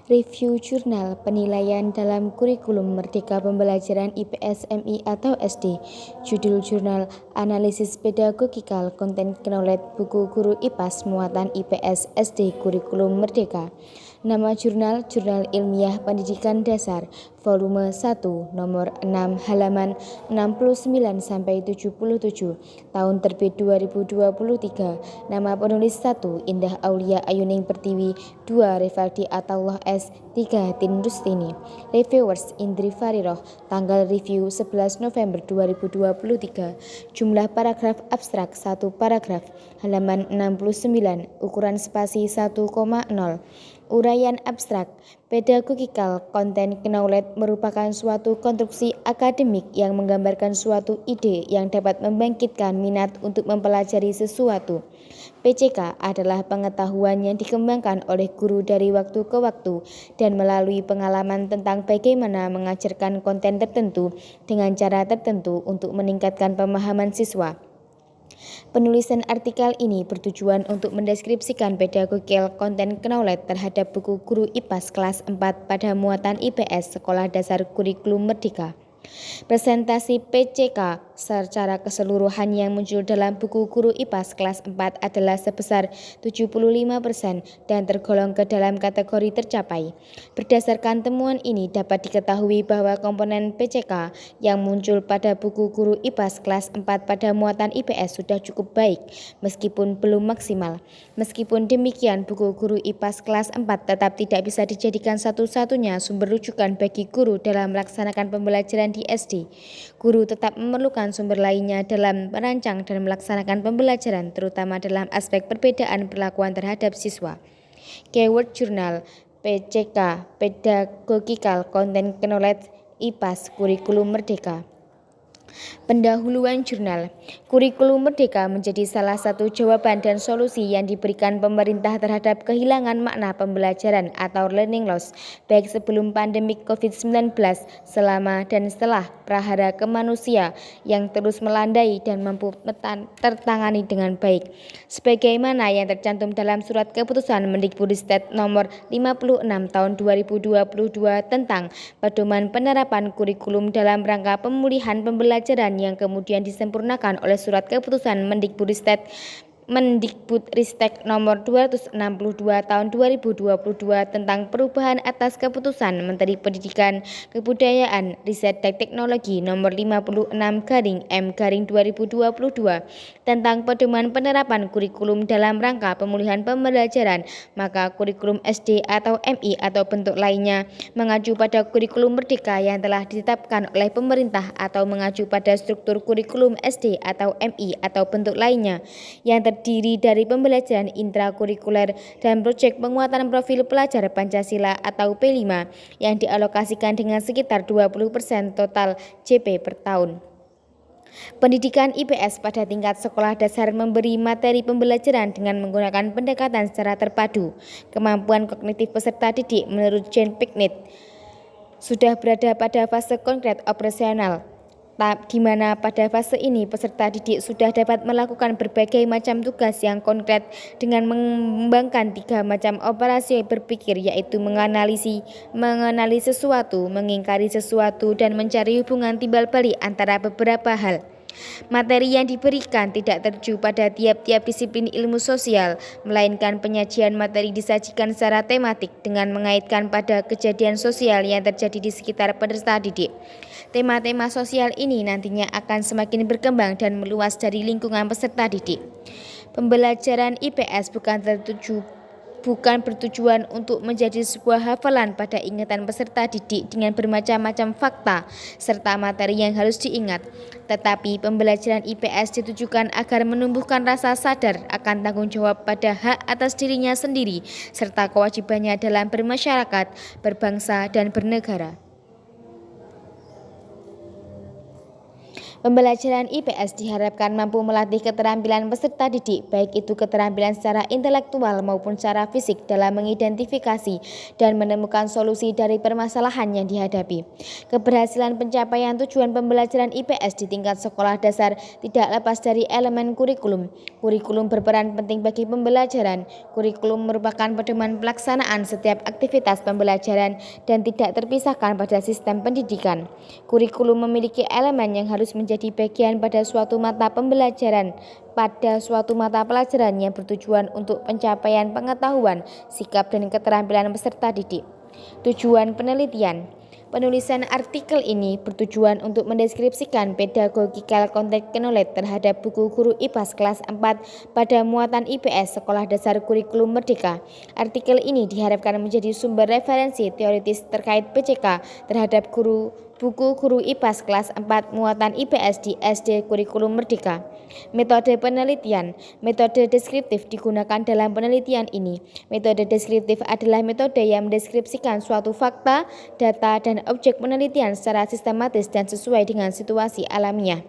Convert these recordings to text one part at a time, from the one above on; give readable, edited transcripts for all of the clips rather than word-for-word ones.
Review Jurnal Penilaian dalam Kurikulum Merdeka Pembelajaran IPS MI atau SD. Judul jurnal Analisis Pedagogikal Konten Knowledge Buku Guru IPAS Muatan IPS SD Kurikulum Merdeka. Nama jurnal Jurnal Ilmiah Pendidikan Dasar Volume 1 Nomor 6 Halaman 69-77 Tahun terbit 2023. Nama penulis 1 Indah Aulia Ayuning Pertiwi, 2 Rivaldi Ataullah S, 3 Tin Rustini. Reviewers Indri Fariroh. Tanggal review 11 November 2023. Jumlah paragraf abstrak 1 paragraf. Halaman 69. Ukuran spasi 1,0. Uraian abstrak. Pedagogical content knowledge merupakan suatu konstruksi akademik yang menggambarkan suatu ide yang dapat membangkitkan minat untuk mempelajari sesuatu. PCK adalah pengetahuan yang dikembangkan oleh guru dari waktu ke waktu dan melalui pengalaman tentang bagaimana mengajarkan konten tertentu dengan cara tertentu untuk meningkatkan pemahaman siswa. Penulisan artikel ini bertujuan untuk mendeskripsikan pedagogical content knowledge terhadap buku guru IPAS kelas 4 pada muatan IPS Sekolah Dasar Kurikulum Merdeka. Presentasi PCK secara keseluruhan yang muncul dalam buku guru IPAS kelas 4 adalah sebesar 75% dan tergolong ke dalam kategori tercapai. Berdasarkan temuan ini dapat diketahui bahwa komponen PCK yang muncul pada buku guru IPAS kelas 4 pada muatan IPS sudah cukup baik meskipun belum maksimal. Meskipun demikian, buku guru IPAS kelas 4 tetap tidak bisa dijadikan satu-satunya sumber rujukan bagi guru dalam melaksanakan pembelajaran di SD. Guru tetap memerlukan sumber lainnya dalam merancang dan melaksanakan pembelajaran, terutama dalam aspek perbedaan perlakuan terhadap siswa. Keyword Jurnal PCK Pedagogical Content Knowledge IPAS Kurikulum Merdeka. Pendahuluan jurnal. Kurikulum Merdeka menjadi salah satu jawaban dan solusi yang diberikan pemerintah terhadap kehilangan makna pembelajaran atau learning loss, baik sebelum pandemi COVID-19, selama dan setelah prahara kemanusia yang terus melandai dan mampu tertangani dengan baik. Sebagaimana yang tercantum dalam Surat Keputusan Mendikbudristek Nomor 56 Tahun 2022 tentang pedoman penerapan kurikulum dalam rangka pemulihan pembelajaran yang kemudian disempurnakan oleh Surat Keputusan Mendikbudristek Nomor 262 Tahun 2022 tentang perubahan atas Keputusan Menteri Pendidikan, Kebudayaan, Riset dan Teknologi Nomor 56/M/2022 tentang pedoman penerapan kurikulum dalam rangka pemulihan pembelajaran, maka kurikulum SD atau MI atau bentuk lainnya mengacu pada kurikulum merdeka yang telah ditetapkan oleh pemerintah atau mengacu pada struktur kurikulum SD atau MI atau bentuk lainnya yang terdiri dari pembelajaran intrakurikuler dan proyek penguatan profil pelajar Pancasila atau P5 yang dialokasikan dengan sekitar 20% total JP per tahun. Pendidikan IPS pada tingkat sekolah dasar memberi materi pembelajaran dengan menggunakan pendekatan secara terpadu. Kemampuan kognitif peserta didik menurut Jane Picknett sudah berada pada fase konkret operasional, di mana pada fase ini peserta didik sudah dapat melakukan berbagai macam tugas yang konkret dengan mengembangkan 3 macam operasi berpikir, yaitu menganalisis sesuatu, mengingkari sesuatu, dan mencari hubungan timbal balik antara beberapa hal. Materi yang diberikan tidak tertuju pada tiap-tiap disiplin ilmu sosial, melainkan penyajian materi disajikan secara tematik dengan mengaitkan pada kejadian sosial yang terjadi di sekitar peserta didik. Tema-tema sosial ini nantinya akan semakin berkembang dan meluas dari lingkungan peserta didik. Pembelajaran IPS bukan bertujuan untuk menjadi sebuah hafalan pada ingatan peserta didik dengan bermacam-macam fakta serta materi yang harus diingat, tetapi pembelajaran IPS ditujukan agar menumbuhkan rasa sadar akan tanggung jawab pada hak atas dirinya sendiri serta kewajibannya dalam bermasyarakat, berbangsa, dan bernegara. Pembelajaran IPS diharapkan mampu melatih keterampilan peserta didik, baik itu keterampilan secara intelektual maupun secara fisik dalam mengidentifikasi dan menemukan solusi dari permasalahan yang dihadapi. Keberhasilan pencapaian tujuan pembelajaran IPS di tingkat sekolah dasar tidak lepas dari elemen kurikulum. Kurikulum berperan penting bagi pembelajaran. Kurikulum merupakan pedoman pelaksanaan setiap aktivitas pembelajaran dan tidak terpisahkan pada sistem pendidikan. Kurikulum memiliki elemen yang harus menjadi bagian pada suatu mata pembelajaran yang bertujuan untuk pencapaian pengetahuan, sikap dan keterampilan peserta didik. Tujuan penelitian. Penulisan artikel ini bertujuan untuk mendeskripsikan pedagogical content knowledge terhadap buku guru IPAS kelas 4 pada muatan IPS Sekolah Dasar Kurikulum Merdeka. Artikel ini diharapkan menjadi sumber referensi teoritis terkait PCK terhadap buku guru IPAS kelas 4 muatan IPS di SD Kurikulum Merdeka. Metode penelitian. Metode deskriptif digunakan dalam penelitian ini. Metode deskriptif adalah metode yang mendeskripsikan suatu fakta, data, dan objek penelitian secara sistematis dan sesuai dengan situasi alamiah.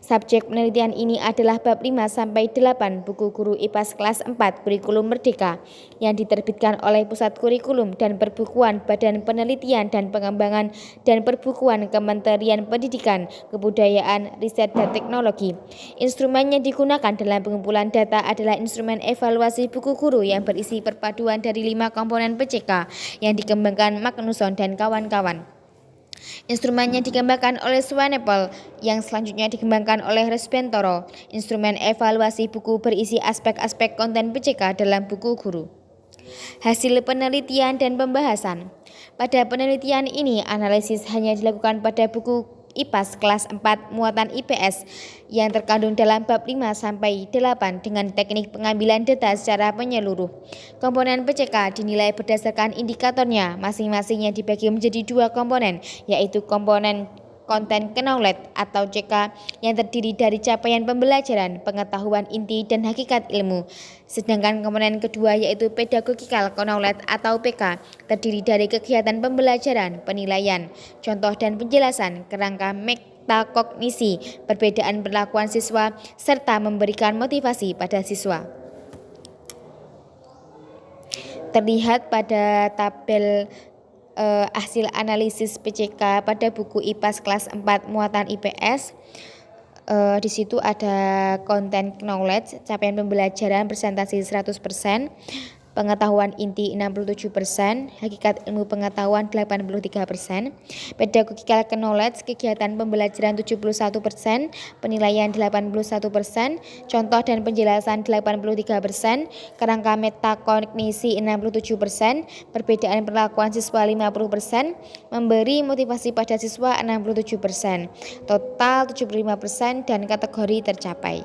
Subjek penelitian ini adalah bab 5-8 buku guru IPAS kelas 4 Kurikulum Merdeka yang diterbitkan oleh Pusat Kurikulum dan Perbukuan Badan Penelitian dan Pengembangan dan Perbukuan Kementerian Pendidikan, Kebudayaan, Riset dan Teknologi. Instrumen yang digunakan dalam pengumpulan data adalah instrumen evaluasi buku guru yang berisi perpaduan dari 5 komponen PCK yang dikembangkan Magnusson dan kawan-kawan. Instrumennya dikembangkan oleh Swanepoel yang selanjutnya dikembangkan oleh Resventoro. Instrumen evaluasi buku berisi aspek-aspek konten PCK dalam buku guru. Hasil penelitian dan pembahasan. Pada penelitian ini, analisis hanya dilakukan pada buku IPAS kelas 4 muatan IPS yang terkandung dalam bab 5-8 dengan teknik pengambilan data secara menyeluruh. Komponen PCK dinilai berdasarkan indikatornya, masing-masingnya dibagi menjadi 2 komponen, yaitu komponen Content Knowledge atau CK yang terdiri dari capaian pembelajaran, pengetahuan inti dan hakikat ilmu. Sedangkan komponen kedua yaitu Pedagogical Knowledge atau PK terdiri dari kegiatan pembelajaran, penilaian, contoh dan penjelasan, kerangka metakognisi, perbedaan perlakuan siswa, serta memberikan motivasi pada siswa. Terlihat pada tabel hasil analisis PCK pada buku IPAS kelas 4 muatan IPS. Di situ ada content knowledge, capaian pembelajaran presentasi 100%, pengetahuan inti 67%, hakikat ilmu pengetahuan 83%, pedagogical knowledge, kegiatan pembelajaran 71%, penilaian 81%, contoh dan penjelasan 83%, kerangka metakognisi 67%, perbedaan perlakuan siswa 50%, memberi motivasi pada siswa 67%, total 75% dan kategori tercapai.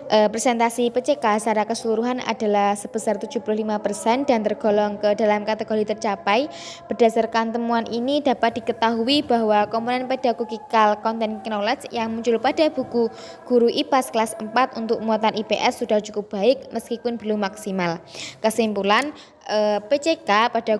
Presentasi PCK secara keseluruhan adalah sebesar 75% dan tergolong ke dalam kategori tercapai. Berdasarkan temuan ini dapat diketahui bahwa komponen pedagogical content knowledge yang muncul pada buku guru IPAS kelas 4 untuk muatan IPS sudah cukup baik meskipun belum maksimal. Kesimpulan, PCK pada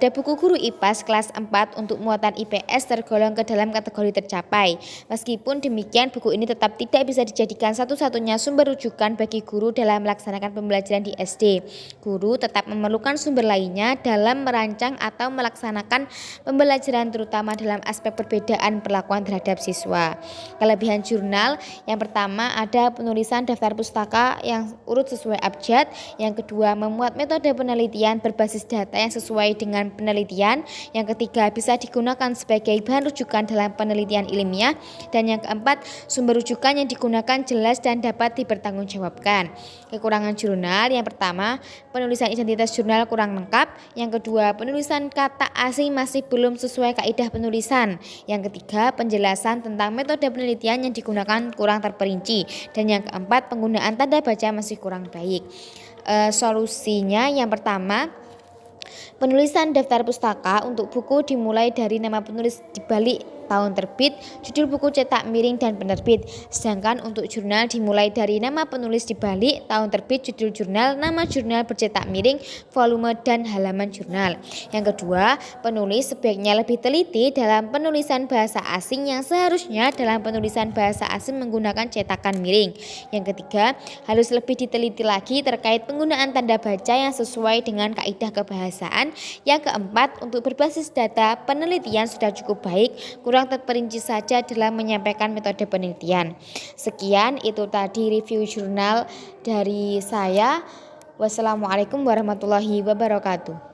buku guru IPAS kelas 4 untuk muatan IPS tergolong ke dalam kategori tercapai. Meskipun demikian, buku ini tetap tidak bisa dijadikan satu-satunya sumber rujukan bagi guru dalam melaksanakan pembelajaran di SD. Guru tetap memerlukan sumber lainnya dalam merancang atau melaksanakan pembelajaran terutama dalam aspek perbedaan perlakuan terhadap siswa. Kelebihan jurnal, yang pertama ada penulisan daftar pustaka yang urut sesuai abjad. Yang kedua, memuat metode penelitian berbasis data yang sesuai dengan penelitian. Yang ketiga, bisa digunakan sebagai bahan rujukan dalam penelitian ilmiah. Dan yang keempat, sumber rujukan yang digunakan jelas dan dapat dipertanggungjawabkan. Kekurangan jurnal, yang pertama, penulisan identitas jurnal kurang lengkap. Yang kedua, penulisan kata asing masih belum sesuai kaidah penulisan. Yang ketiga, penjelasan tentang metode penelitian yang digunakan kurang terperinci. Dan yang keempat, penggunaan tanda baca masih kurang baik. Solusinya, yang pertama, penulisan daftar pustaka untuk buku dimulai dari nama penulis di balik tahun terbit, judul buku cetak miring dan penerbit. Sedangkan untuk jurnal dimulai dari nama penulis dibalik, tahun terbit, judul jurnal, nama jurnal bercetak miring, volume dan halaman jurnal. Yang kedua, penulis sebaiknya lebih teliti dalam penulisan bahasa asing yang seharusnya dalam penulisan bahasa asing menggunakan cetakan miring. Yang ketiga, harus lebih diteliti lagi terkait penggunaan tanda baca yang sesuai dengan kaidah kebahasaan. Yang keempat, untuk berbasis data, penelitian sudah cukup baik, kurang terperinci saja dalam menyampaikan metode penelitian. Sekian itu tadi review jurnal dari saya. Wassalamualaikum warahmatullahi wabarakatuh.